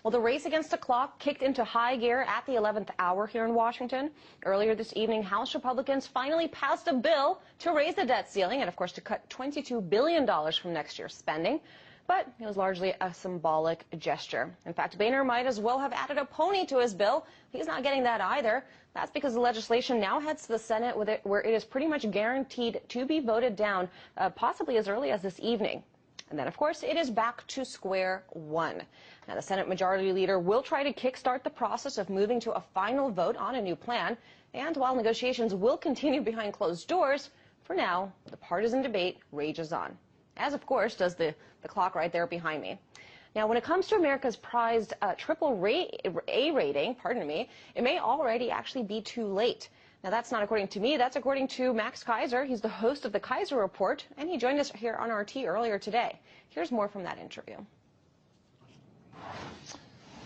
Well, the race against the clock kicked into high gear at the 11th hour here in Washington. Earlier this evening, House Republicans finally passed a bill to raise the debt ceiling and, of course, to cut $22 billion from next year's spending. But it was largely a symbolic gesture. In fact, Boehner might as well have added a pony to his bill. He's not getting that either. That's because the legislation now heads to the Senate where it is pretty much guaranteed to be voted down, possibly as early as this evening. And then, of course, it is back to square one. Now, the Senate Majority Leader will try to kickstart the process of moving to a final vote on a new plan. And while negotiations will continue behind closed doors, for now, the partisan debate rages on. As, of course, does the clock right there behind me. Now, when it comes to America's prized A rating, it may already actually be too late. Now, that's not according to me. That's according to Max Keiser. He's the host of the Keiser Report, and he joined us here on RT earlier today. Here's more from that interview.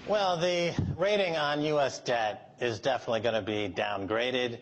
Well, the rating on U.S. debt is definitely going to be downgraded,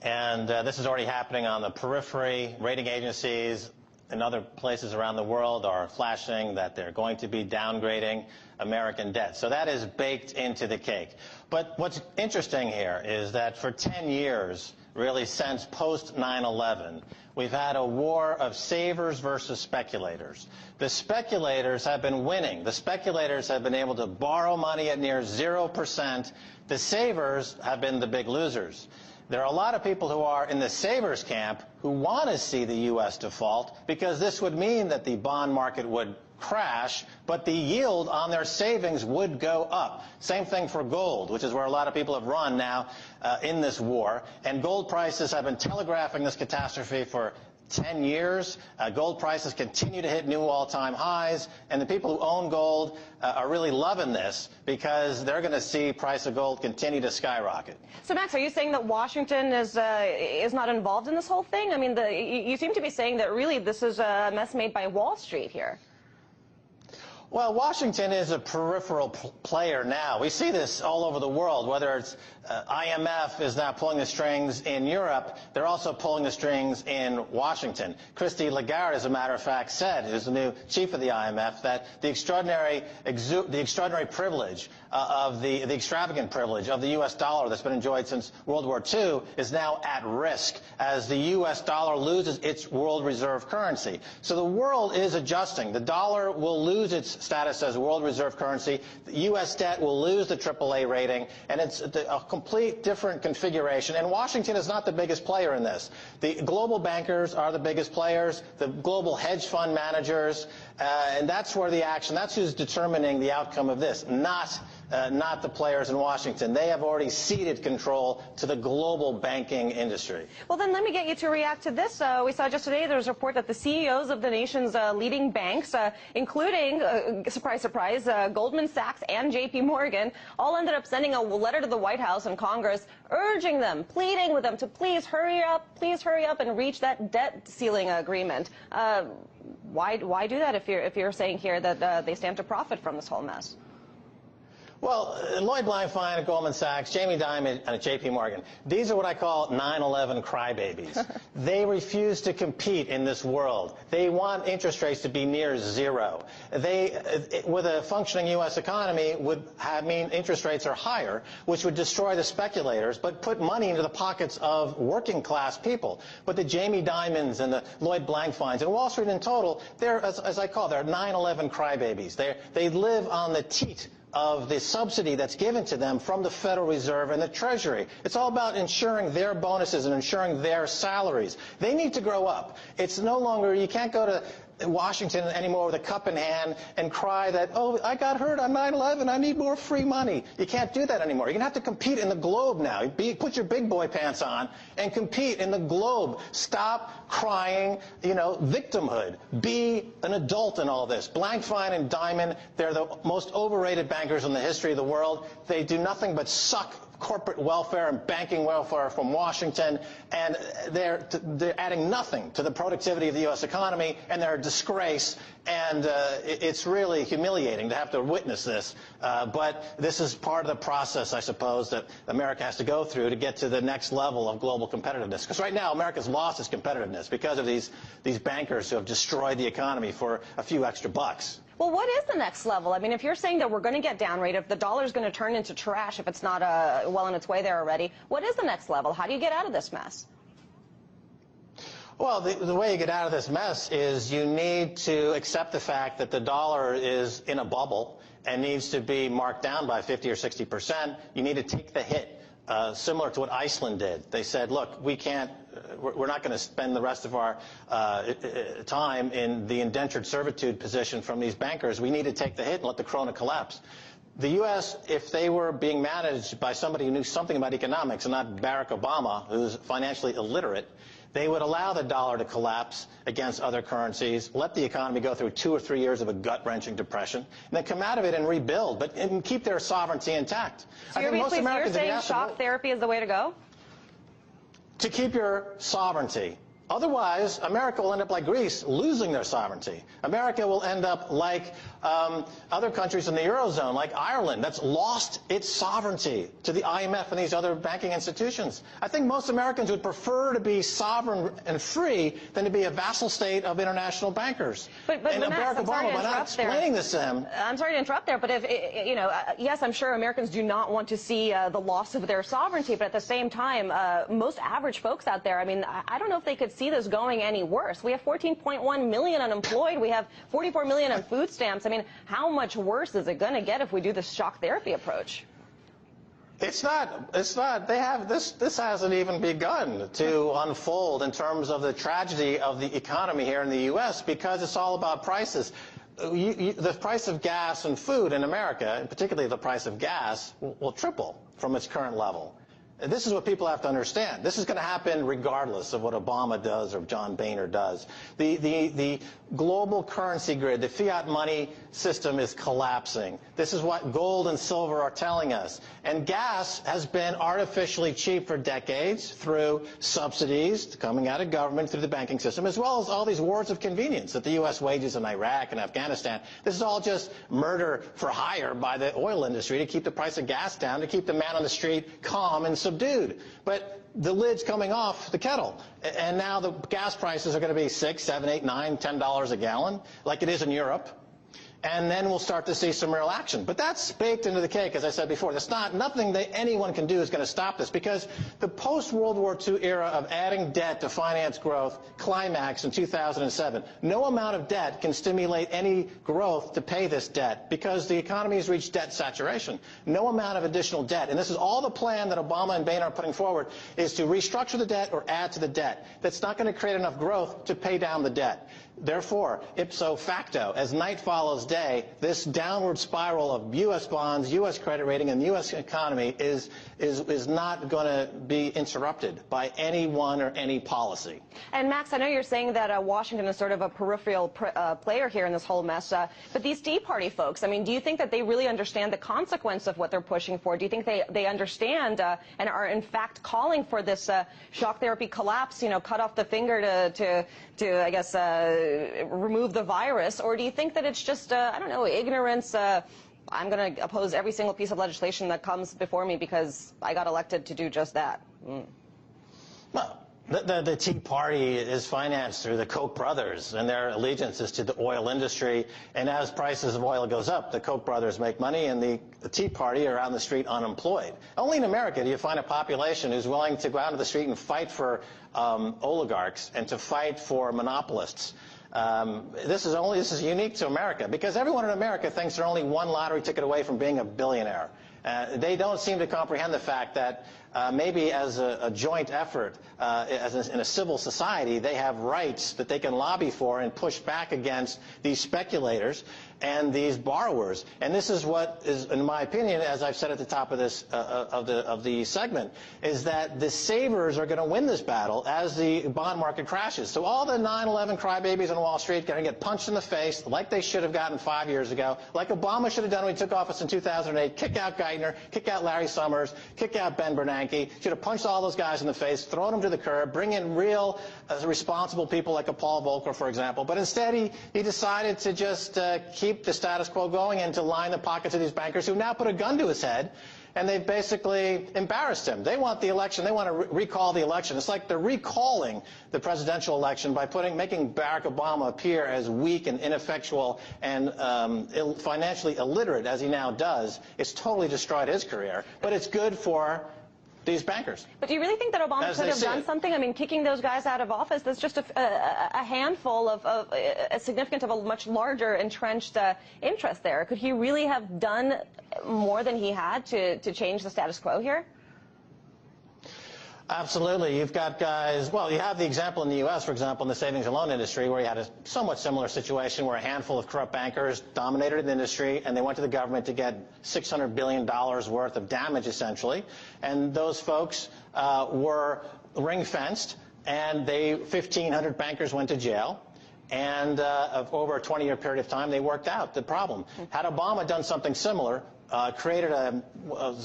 and this is already happening on the periphery. Rating agencies in other places around the world are flashing that they're going to be downgrading American debt. So that is baked into the cake. But what's interesting here is that for 10 years, really since post 9/11, we've had a war of savers versus speculators. The speculators have been winning. The speculators have been able to borrow money at near 0%. The savers have been the big losers. There are a lot of people who are in the savers camp who want to see the U.S. default because this would mean that the bond market would crash, but the yield on their savings would go up. Same thing for gold, which is where a lot of people have run now in this war. And gold prices have been telegraphing this catastrophe for 10 years. Gold prices continue to hit new all-time highs, and the people who own gold are really loving this because they're going to see price of gold continue to skyrocket. So, Max, are you saying that Washington is not involved in this whole thing? I mean, you seem to be saying that really this is a mess made by Wall Street here. Well, Washington is a peripheral player now. We see this all over the world, whether it's IMF is now pulling the strings in Europe. They're also pulling the strings in Washington. Christine Lagarde, as a matter of fact, said, who's the new chief of the IMF, that the extraordinary privilege the extravagant privilege of the U.S. dollar that's been enjoyed since World War II is now at risk as the U.S. dollar loses its world reserve currency. So the world is adjusting. The dollar will lose its status as world reserve currency. The U.S. debt will lose the AAA rating, and it's a complete different configuration. And Washington is not the biggest player in this. The global bankers are the biggest players, the global hedge fund managers, and that's where the action, that's who's determining the outcome of this, not the players in Washington. They have already ceded control to the global banking industry. Well, then let me get you to react to this. We saw just today there was a report that the CEOs of the nation's leading banks, including, surprise, surprise, Goldman Sachs and J.P. Morgan, all ended up sending a letter to the White House and Congress urging them, pleading with them to please hurry up and reach that debt ceiling agreement. Why do that if you're saying here that they stand to profit from this whole mess? Well, Lloyd Blankfein at Goldman Sachs, Jamie Dimon at J.P. Morgan, these are what I call 9/11 crybabies. They refuse to compete in this world. They want interest rates to be near zero. With a functioning U.S. economy, would mean interest rates are higher, which would destroy the speculators, but put money into the pockets of working class people. But the Jamie Dimons and the Lloyd Blankfeins and Wall Street in total, they're, as I call, they're 9/11 crybabies. They live on the teat of the subsidy that's given to them from the Federal Reserve and the Treasury. It's all about ensuring their bonuses and ensuring their salaries. They need to grow up. It's no longer, you can't go to Washington anymore with a cup in hand and cry that, oh, I got hurt on 9/11, I need more free money. You can't do that anymore. You're going to have to compete in the globe now. Put your big boy pants on and compete in the globe. Stop crying, victimhood. Be an adult in all this. Blankfein and Dimon, they're the most overrated bankers in the history of the world. They do nothing but suck corporate welfare and banking welfare from Washington, and they're adding nothing to the productivity of the U.S. economy, and they're a disgrace, And it's really humiliating to have to witness this. But this is part of the process, I suppose, that America has to go through to get to the next level of global competitiveness. Because right now, America's lost its competitiveness because of these bankers who have destroyed the economy for a few extra bucks. Well, what is the next level? I mean, if you're saying that we're going to get down rate, if the dollar's going to turn into trash, if it's not well on its way there already, what is the next level? How do you get out of this mess? Well, the way you get out of this mess is you need to accept the fact that the dollar is in a bubble and needs to be marked down by 50 or 60%. You need to take the hit. Similar to what Iceland did. They said, look, we're not going to spend the rest of our time in the indentured servitude position from these bankers. We need to take the hit and let the krona collapse. The U.S., if they were being managed by somebody who knew something about economics and not Barack Obama, who's financially illiterate, they would allow the dollar to collapse against other currencies, let the economy go through 2 or 3 years of a gut-wrenching depression, and then come out of it and rebuild, and keep their sovereignty intact. So you're saying shock therapy is the way to go? To keep your sovereignty. Otherwise, America will end up like Greece, losing their sovereignty. America will end up like other countries in the Eurozone, like Ireland, that's lost its sovereignty to the IMF and these other banking institutions. I think most Americans would prefer to be sovereign and free than to be a vassal state of international bankers. But and Max, Barack Obama, by not explaining this to him... I'm sorry to interrupt there, but if, you know, yes, I'm sure Americans do not want to see the loss of their sovereignty, but at the same time, most average folks out there, I mean, I don't know if they could see this going any worse. We have 14.1 million unemployed. We have 44 million on food stamps. I mean, how much worse is it going to get if we do this shock therapy approach? It's not. They have this hasn't even begun to unfold in terms of the tragedy of the economy here in the U.S. because it's all about prices. The price of gas and food in America, and particularly the price of gas, will triple from its current level. This is what people have to understand. This is going to happen regardless of what Obama does or John Boehner does. The global currency grid, the fiat money system is collapsing. This is what gold and silver are telling us. And gas has been artificially cheap for decades through subsidies coming out of government through the banking system, as well as all these wars of convenience that the U.S. wages in Iraq and Afghanistan. This is all just murder for hire by the oil industry to keep the price of gas down, to keep the man on the street calm and subdued. But the lid's coming off the kettle, and now the gas prices are going to be $6, $7, $8, $9, $10 a gallon, like it is in Europe. And then we'll start to see some real action. But that's baked into the cake, as I said before. That's nothing that anyone can do is going to stop this, because the post-World War II era of adding debt to finance growth climaxed in 2007. No amount of debt can stimulate any growth to pay this debt, because the economy has reached debt saturation. No amount of additional debt. And this is all the plan that Obama and Boehner are putting forward, is to restructure the debt or add to the debt. That's not going to create enough growth to pay down the debt. Therefore, ipso facto, as night follows day, this downward spiral of U.S. bonds, U.S. credit rating, and the U.S. economy is not going to be interrupted by anyone or any policy. And Max, I know you're saying that Washington is sort of a peripheral player here in this whole mess, but these Tea Party folks, I mean, do you think that they really understand the consequence of what they're pushing for? Do you think they understand and are in fact calling for this shock therapy collapse, you know, cut off the finger to I guess, remove the virus? Or do you think that it's just, I don't know, ignorance? I'm going to oppose every single piece of legislation that comes before me because I got elected to do just that. Well, the Tea Party is financed through the Koch brothers, and their allegiance is to the oil industry. And as prices of oil goes up, the Koch brothers make money, and the Tea Party are on the street unemployed. Only in America do you find a population who's willing to go out to the street and fight for oligarchs and to fight for monopolists. This is unique to America, because everyone in America thinks they're only one lottery ticket away from being a billionaire. They don't seem to comprehend the fact that maybe as a joint effort, in a civil society, they have rights that they can lobby for and push back against these speculators. and these borrowers. And this is what is, in my opinion, as I've said at the top of this of the segment, is that the savers are going to win this battle as the bond market crashes. So all the 9/11 crybabies on Wall Street are going to get punched in the face like they should have gotten 5 years ago, like Obama should have done when he took office in 2008. Kick out Geithner, kick out Larry Summers, kick out Ben Bernanke. Should have punched all those guys in the face, thrown them to the curb, bring in real responsible people like a Paul Volcker, for example. But instead, he decided to just keep the status quo going and to line the pockets of these bankers who now put a gun to his head, and they've basically embarrassed him. They want the election. They want to recall the election. It's like they're recalling the presidential election by making Barack Obama appear as weak and ineffectual and financially illiterate as he now does. It's totally destroyed his career, but it's good for these bankers. But do you really think that Obama could have done something? I mean, kicking those guys out of office, that's just a handful of a significant of a much larger entrenched interest there. Could he really have done more than he had to change the status quo here? Absolutely. You've got guys, well, you have the example in the U.S., for example, in the savings and loan industry, where you had a somewhat similar situation where a handful of corrupt bankers dominated the industry, and they went to the government to get $600 billion worth of damage, essentially. And those folks were ring-fenced, and 1,500 bankers went to jail. And over a 20-year period of time, they worked out the problem. Had Obama done something similar, created a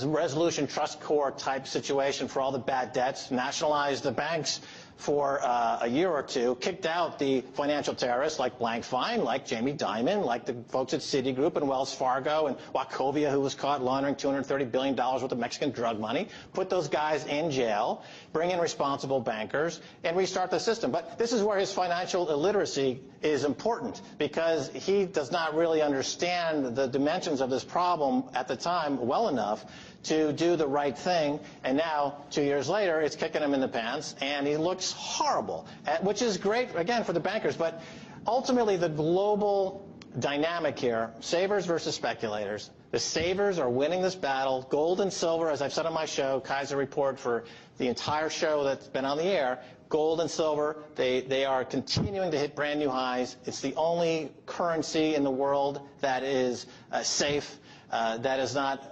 resolution trust corps type situation for all the bad debts, nationalized the banks for a year or two, kicked out the financial terrorists like Blankfein, like Jamie Dimon, like the folks at Citigroup and Wells Fargo and Wachovia, who was caught laundering $230 billion worth of Mexican drug money, put those guys in jail, bring in responsible bankers, and restart the system. But this is where his financial illiteracy is important, because he does not really understand the dimensions of this problem at the time well enough to do the right thing, and now, 2 years later, it's kicking him in the pants, and he looks horrible, which is great, again, for the bankers. But ultimately, the global dynamic here, savers versus speculators, the savers are winning this battle. Gold and silver, as I've said on my show, Kaiser Report, for the entire show that's been on the air, gold and silver, they are continuing to hit brand new highs. It's the only currency in the world that is safe, that is not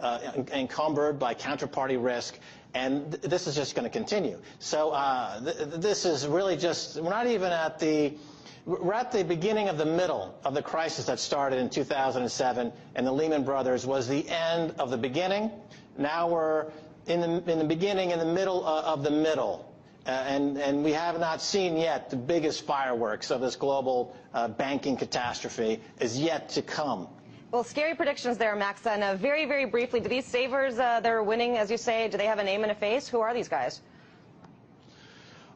encumbered by counterparty risk, and this is just going to continue. So this is really just, we're at the beginning of the middle of the crisis that started in 2007, and the Lehman Brothers was the end of the beginning. Now we're in the beginning, in the middle of the middle. And we have not seen yet the biggest fireworks of this global banking catastrophe is yet to come. Well, scary predictions there, Max. And very, very briefly, do these savers that are winning, as you say, do they have a name and a face? Who are these guys?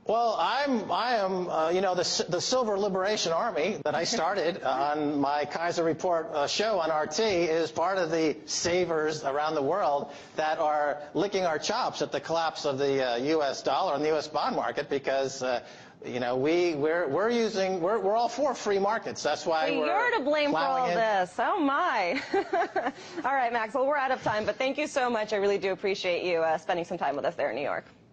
Well, I am, you know, the Silver Liberation Army that I started on my Kaiser Report show on RT is part of the savers around the world that are licking our chops at the collapse of the U.S. dollar and the U.S. bond market, because you know, we're all for free markets. That's why you're to blame for all this. Oh my! All right, Max. Well, we're out of time, but thank you so much. I really do appreciate you spending some time with us there in New York.